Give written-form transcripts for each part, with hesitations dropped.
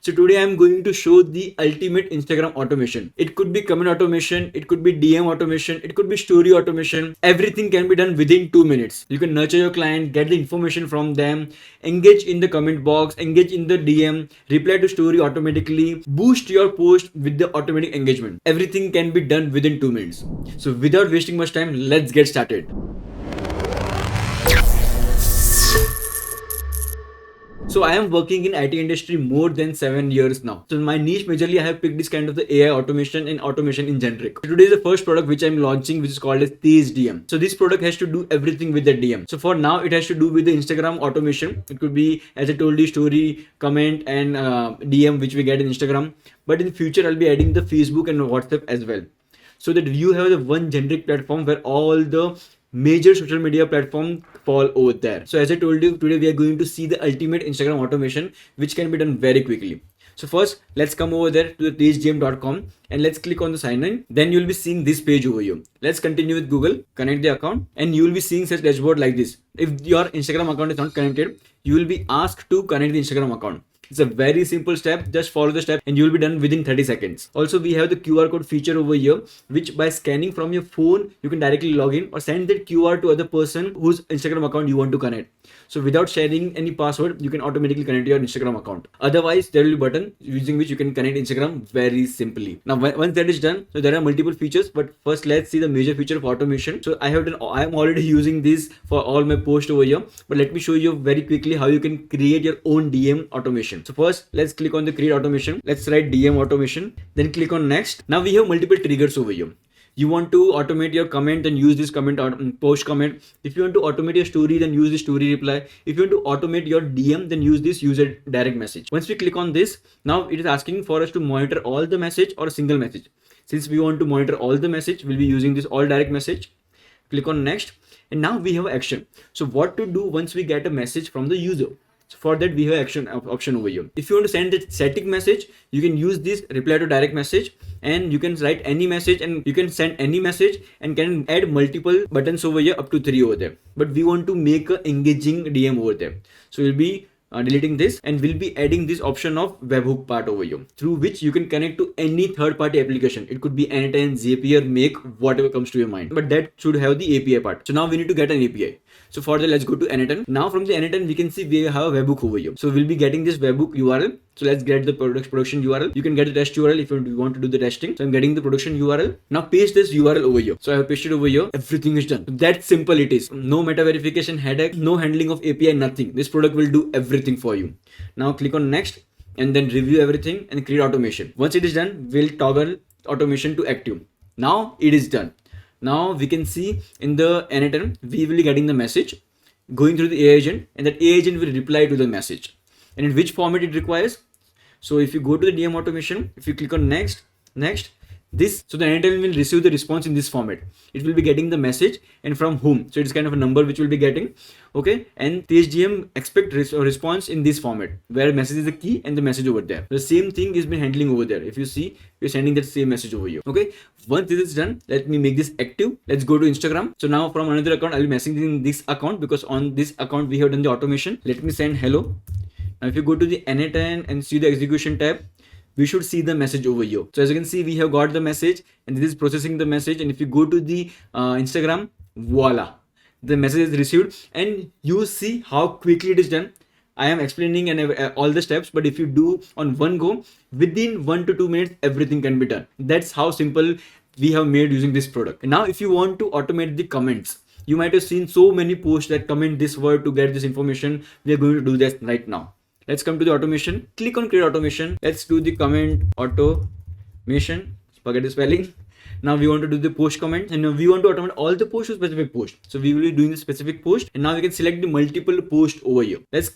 So today I'm going to show the ultimate Instagram automation. It could be comment automation, it could be DM automation, it could be story automation. Everything can be done within 2 minutes. You can nurture your client, get the information from them, engage in the comment box, engage in the DM, reply to story automatically, boost your post with the automatic engagement. Everything can be done within 2 minutes. So without wasting much time, let's get started. So I am working in IT industry more than 7 years now. So my niche majorly I have picked this kind of the AI automation and automation in generic. Today is the first product which I'm launching, which is called as TezDM. So this product has to do everything with the DM. So for now it has to do with the Instagram automation. It could be, as I told you, story, comment and DM which we get in Instagram. But in future I'll be adding the Facebook and WhatsApp as well. So that you have the one generic platform where all the major social media platform fall over there. So as I told you, today we are going to see the ultimate Instagram automation which can be done very quickly. So first let's come over there to the tezdm.com and let's click on the sign in. Then you'll be seeing this page over here. Let's continue with Google, connect the account, and you will be seeing such dashboard like this. If your Instagram account is not connected, you will be asked to connect the Instagram account. It's a very simple step. Just follow the step and you will be done within 30 seconds. Also, we have the QR code feature over here, which by scanning from your phone, you can directly log in or send that QR to other person whose Instagram account you want to connect. So without sharing any password, you can automatically connect your Instagram account. Otherwise, there will be a button using which you can connect Instagram very simply. Now, once that is done, so there are multiple features, but first let's see the major feature of automation. So I am already using this for all my posts over here, but let me show you very quickly how you can create your own DM automation. So first, let's click on the create automation. Let's write DM automation, then click on next. Now we have multiple triggers over here. You want to automate your comment, then use this comment or post comment. If you want to automate your story, then use the story reply. If you want to automate your DM, then use this user direct message. Once we click on this, now it is asking for us to monitor all the message or a single message. Since we want to monitor all the message, we'll be using this all direct message. Click on next, and now we have action. So what to do once we get a message from the user? So for that we have action option over here. If you want to send a static message, you can use this reply to direct message, and you can write any message and you can send any message and can add multiple buttons over here, up to 3 over there. But we want to make a engaging DM over there. So we'll be deleting this and we'll be adding this option of webhook part over here, through which you can connect to any third-party application. It could be Anytime, Zapier, Make, whatever comes to your mind, but that should have the API part. So now we need to get an API. So for that, let's go to Anytime. Now from the Anytime, we can see we have a webhook over here. So we'll be getting this webhook URL. So let's get the production URL. You can get the test URL if you want to do the testing. So I'm getting the production URL. Now paste this URL over here. So I have pasted over here. Everything is done. That simple it is. No meta verification headache, no handling of API, nothing. This product will do everything for you. Now click on next and then review everything and create automation. Once it is done, we'll toggle automation to active. Now it is done. Now we can see in the Anytime, we will be getting the message going through the AI agent, and that AI agent will reply to the message. And in which format it requires. So if you go to the DM automation, if you click on next, so the Anytime will receive the response in this format. It will be getting the message and from whom. So it's kind of a number which will be getting. Okay. And TezDM expect response in this format, where message is the key and the message over there. The same thing is been handling over there. If you see, we're sending that same message over here. Okay. Once this is done, let me make this active. Let's go to Instagram. So now from another account, I'll be messaging this account because on this account we have done the automation. Let me send hello. Now if you go to the Anytime and see the execution tab, we should see the message over here. So as you can see, we have got the message and this is processing the message. And if you go to the Instagram, voila, the message is received, and you see how quickly it is done. I am explaining all the steps, but if you do on one go, within 1 to 2 minutes, everything can be done. That's how simple we have made using this product. And now if you want to automate the comments, you might have seen so many posts that comment this word to get this information. We are going to do that right now. Let's come to the automation. Click on create automation. Let's do the comment automation. Forget the spelling. Now we want to do the post comment, and we want to automate all the posts to specific post. So we will be doing the specific post, and now we can select the multiple post over here. Let's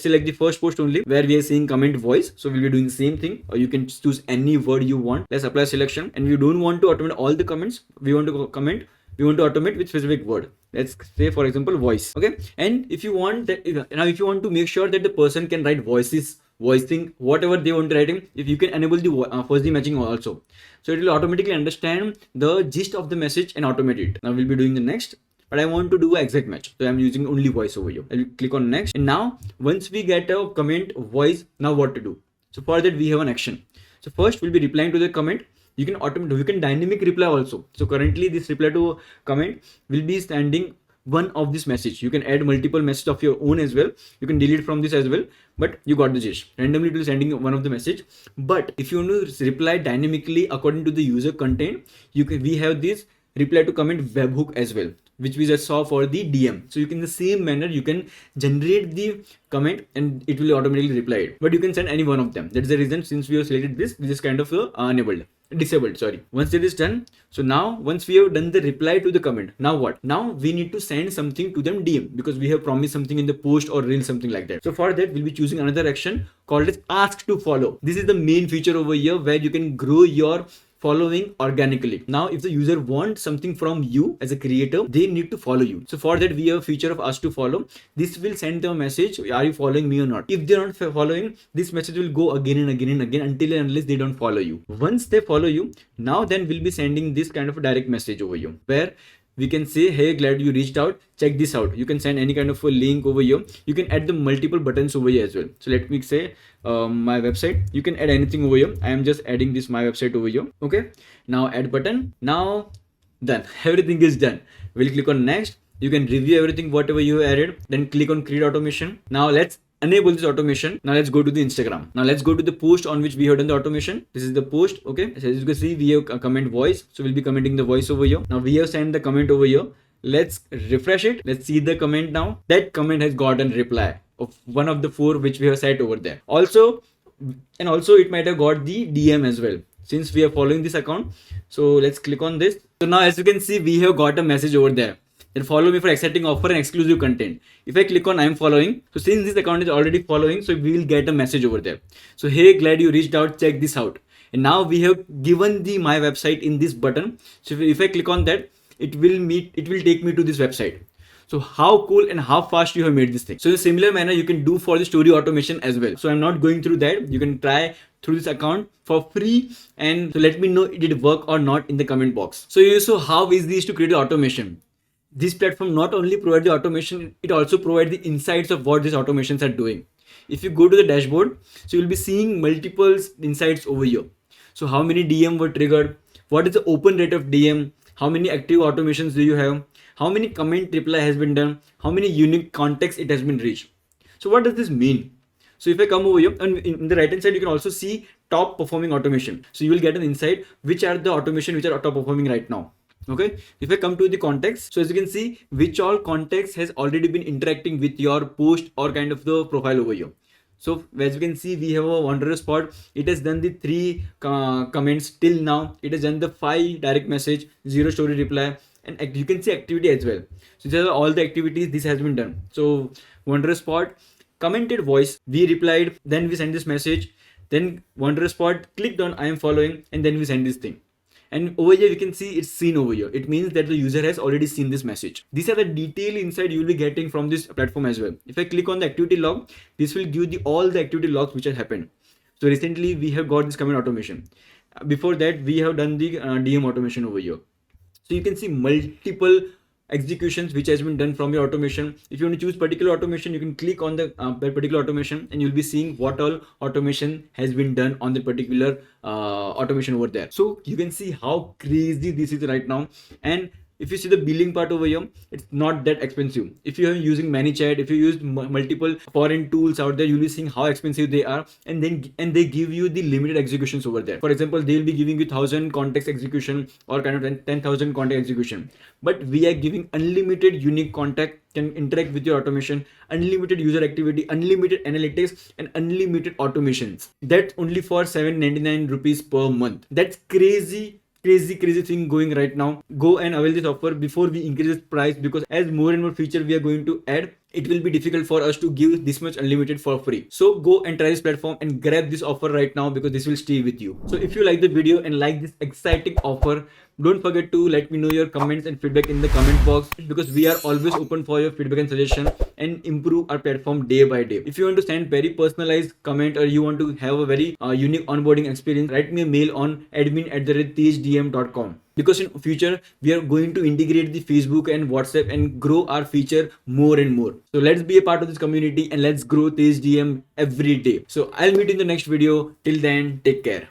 select the first post only, where we are seeing comment voice. So we'll be doing the same thing, or you can choose any word you want. Let's apply selection, and we don't want to automate all the comments. We want to automate with specific word. Let's say, for example, voice. Okay. And if you want that, if you want to make sure that the person can write voicing whatever they want to write in, if you can enable the fuzzy matching also, so it will automatically understand the gist of the message and automate it. Now we'll be doing the next, but I want to do an exact match, so I'm using only voice over here. I'll click on next, and now once we get a comment voice, now what to do? So for that we have an action. So first we'll be replying to the comment. You can dynamic reply also. So currently this reply to comment will be sending one of this message. You can add multiple messages of your own as well. You can delete from this as well, but you got the gist. Randomly it will sending one of the message. But if you want to reply dynamically according to the user content, we have this reply to comment webhook as well, which we just saw for the DM. So you can, in the same manner, you can generate the comment and it will automatically reply it. But you can send any one of them. That's the reason, since we have selected this is kind of disabled, sorry. Once it is done, so now once we have done the reply to the comment, now what? Now we need to send something to them DM, because we have promised something in the post or reel, something like that. So for that we'll be choosing another action called as ask to follow. This is the main feature over here where you can grow your following organically. Now if the user wants something from you as a creator, they need to follow you. So for that we have a feature of ask to follow. This will send them a message, are you following me or not? If they're not following, this message will go again and again and again until and unless they don't follow you. Once they follow you, now then we'll be sending this kind of a direct message over here where we can say, hey, glad you reached out, check this out. You can send any kind of a link over here. You can add the multiple buttons over here as well. So let me say my website. You can add anything over here. I am just adding this my website over here. Okay, now add button. Now done. Everything is done. We'll click on next. You can review everything whatever you have added, then click on create automation. Now let's enable this automation. Now let's go to the Instagram. Now let's go to the post on which we have done the automation. This is the post. Okay, so as you can see, we have a comment voice, so we'll be commenting the voice over here. Now we have sent the comment over here. Let's refresh it. Let's see the comment now. That comment has gotten reply of one of the 4 which we have set over there. Also it might have got the DM as well, since we are following this account. So let's click on this. So now as you can see, we have got a message over there. Then follow me for exciting offer and exclusive content. If I click on I am following, so since this account is already following, so we will get a message over there. So hey, glad you reached out, check this out. And now we have given the my website in this button. So if I click on that, it will take me to this website. So how cool and how fast you have made this thing. So in a similar manner you can do for the story automation as well. So I'm not going through that. You can try through this account for free, and so let me know it did work or not in the comment box. So how easy is to create automation? This platform not only provides the automation, it also provides the insights of what these automations are doing. If you go to the dashboard, so you'll be seeing multiple insights over here. So how many DM were triggered? What is the open rate of DM? How many active automations do you have? How many comment reply has been done? How many unique contexts it has been reached? So what does this mean? So if I come over here, and in the right hand side, you can also see top performing automation. So you will get an insight which are the automation which are top performing right now. Okay, if I come to the context, so as you can see, which all context has already been interacting with your post or kind of the profile over here. So as you can see, we have a Wanderer spot. It has done the 3 comments till now. It has done the 5 direct message, 0 story reply, and you can see activity as well. So these are all the activities this has been done. So Wanderer spot, commented voice, we replied, then we sent this message, then Wanderer spot clicked on I am following, and then we send this thing. And over here you can see it's seen over here. It means that the user has already seen this message. These are the detailed insight you will be getting from this platform as well. If I click on the activity log, this will give all the activity logs which have happened. So recently we have got this comment automation. Before that we have done the DM automation over here. So you can see multiple executions which has been done from your automation. If you want to choose particular automation, you can click on the particular automation, and you'll be seeing what all automation has been done on the particular automation over there. So you can see how crazy this is right now. And if you see the billing part over here, it's not that expensive. If you are using ManyChat, if you use multiple foreign tools out there, you'll be seeing how expensive they are, and they give you the limited executions over there. For example, they'll be giving you 1,000 context execution or kind of 10,000 context execution, but we are giving unlimited unique contact, can interact with your automation, unlimited user activity, unlimited analytics, and unlimited automations. That's only for 799 rupees per month. That's crazy thing going right now. Go and avail this offer before we increase this price, because as more and more feature we are going to add, it will be difficult for us to give this much unlimited for free. So go and try this platform and grab this offer right now, because this will stay with you. So if you like the video and like this exciting offer, don't forget to let me know your comments and feedback in the comment box, because we are always open for your feedback and suggestion and improve our platform day by day. If you want to send very personalized comment, or you want to have a very unique onboarding experience, write me a mail on admin@tezdm.com. because in future we are going to integrate the Facebook and WhatsApp and grow our feature more and more. So let's be a part of this community and let's grow TezDM every day. So I'll meet you in the next video. Till then, take care.